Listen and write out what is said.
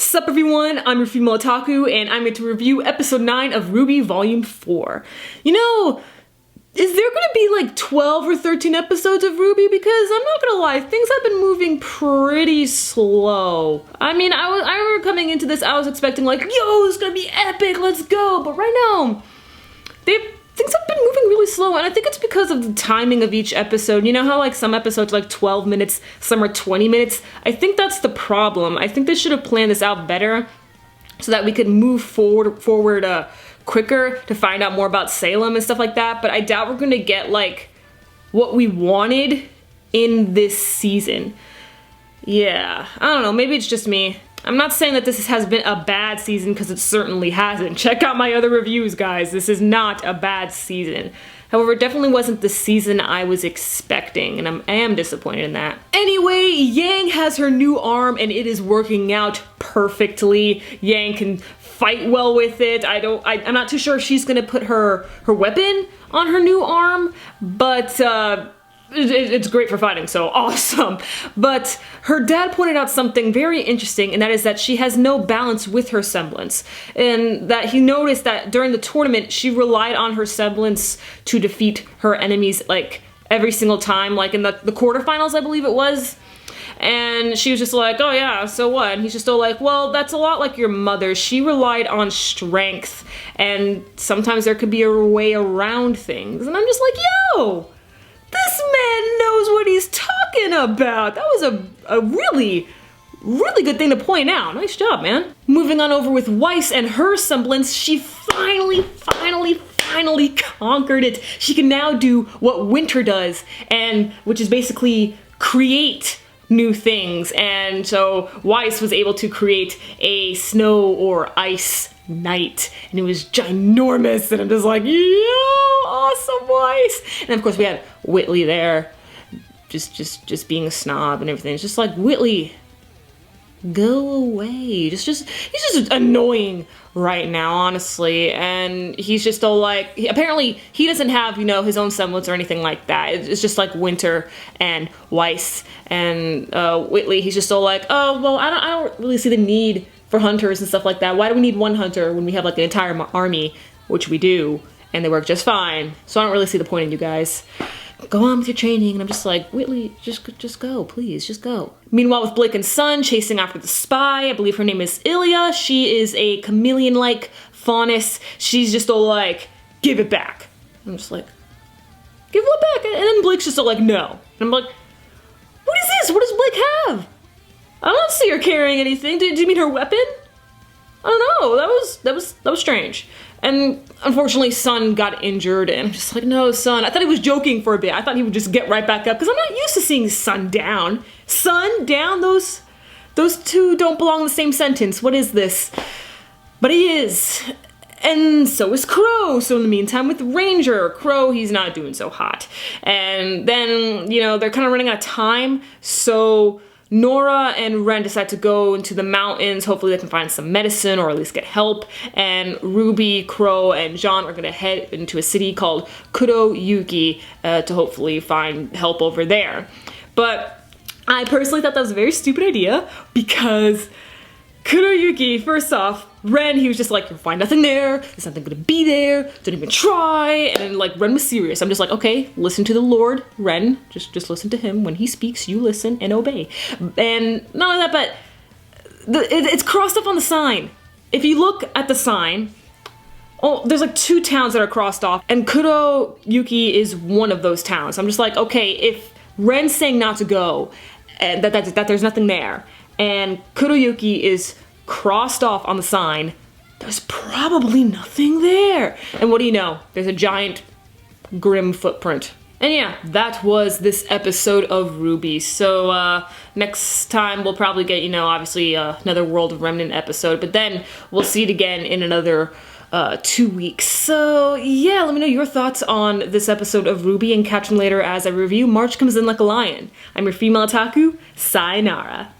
What's up everyone, I'm your female otaku and I'm here to review episode 9 of RWBY Volume 4. You know, is there gonna be like 12 or 13 episodes of RWBY? Because I'm not gonna lie, things have been moving pretty slow. I mean, I remember coming into this, I was expecting like, yo, it's gonna be epic, let's go. But right now, things have been moving really slow, and I think it's because of the timing of each episode. You know how like some episodes are like 12 minutes, some are 20 minutes? I think that's the problem. I think they should have planned this out better so that we could move forward quicker to find out more about Salem and stuff like that, but I doubt we're gonna get like what we wanted in this season. Yeah, I don't know, maybe it's just me. I'm not saying that this has been a bad season, because it certainly hasn't. Check out my other reviews, guys. This is not a bad season. However, it definitely wasn't the season I was expecting, and I am disappointed in that. Anyway, Yang has her new arm, and it is working out perfectly. Yang can fight well with it. I'm not too sure if she's gonna put her weapon on her new arm, but it's great for fighting, so awesome. But her dad pointed out something very interesting, and that is that she has no balance with her semblance. And that he noticed that during the tournament, she relied on her semblance to defeat her enemies like every single time, like in the quarterfinals, I believe it was. And she was just like, oh yeah, so what? And he's just all like, well, that's a lot like your mother. She relied on strength, and sometimes there could be a way around things. And I'm just like, yo! This man knows what he's talking about. That was a really good thing to point out. Nice job, man. Moving on over with Weiss and her semblance, she finally conquered it. She can now do what Winter does, and which is basically create new things. And so Weiss was able to create a snow or ice knight, and it was ginormous, and I'm just like, yeah, awesome, Weiss. And of course we had Whitley there, just being a snob and everything. It's just like, Whitley, go away. He's just annoying right now, honestly. And he's just all like, apparently he doesn't have, you know, his own semblance or anything like that. It's just like Winter and Weiss. And Whitley, he's just all like, oh, well, I don't really see the need for hunters and stuff like that. Why do we need one hunter when we have like an entire army, which we do, and they work just fine? So I don't really see the point in you guys. Go on with your training. And I'm just like, Whitley, just go, please, just go. Meanwhile, with Blake and Sun chasing after the spy, I believe her name is Ilya. She is a chameleon-like faunus. She's just all like, give it back. I'm just like, give it back. And then Blake's just all like, no. And I'm like, what is this? What does Blake have? I don't see her carrying anything. Do you mean her weapon? I don't know. That was strange. And unfortunately, Sun got injured, and I'm just like, no, Sun. I thought he was joking for a bit. I thought he would just get right back up, because I'm not used to seeing Sun down. Sun down? Those two don't belong in the same sentence. What is this? But he is. And so is Crow. So in the meantime, with Ranger, Crow, he's not doing so hot. And then, you know, they're kind of running out of time, so Nora and Ren decide to go into the mountains. Hopefully they can find some medicine or at least get help. And RWBY, Crow, and Jean are gonna head into a city called Kuroyuki to hopefully find help over there. But I personally thought that was a very stupid idea, because Kuroyuki, first off, Ren, he was just like, you'll find nothing there, there's nothing gonna be there, don't even try. And then like Ren was serious. I'm just like, okay, listen to the Lord, Ren, just listen to him. When he speaks, you listen and obey. And not only that, but it's crossed off on the sign. If you look at the sign, oh, there's like 2 towns that are crossed off, and Kuroyuki is one of those towns. I'm just like, okay, if Ren's saying not to go, and that there's nothing there, and Kuroyuki is crossed off on the sign, there's probably nothing there. And what do you know? There's a giant grim footprint. And yeah, that was this episode of RWBY. So next time we'll probably get, you know, obviously another World of Remnant episode, but then we'll see it again in another 2 weeks. So yeah, let me know your thoughts on this episode of RWBY, and catch them later as I review March Comes In Like a Lion. I'm your female otaku, sayonara.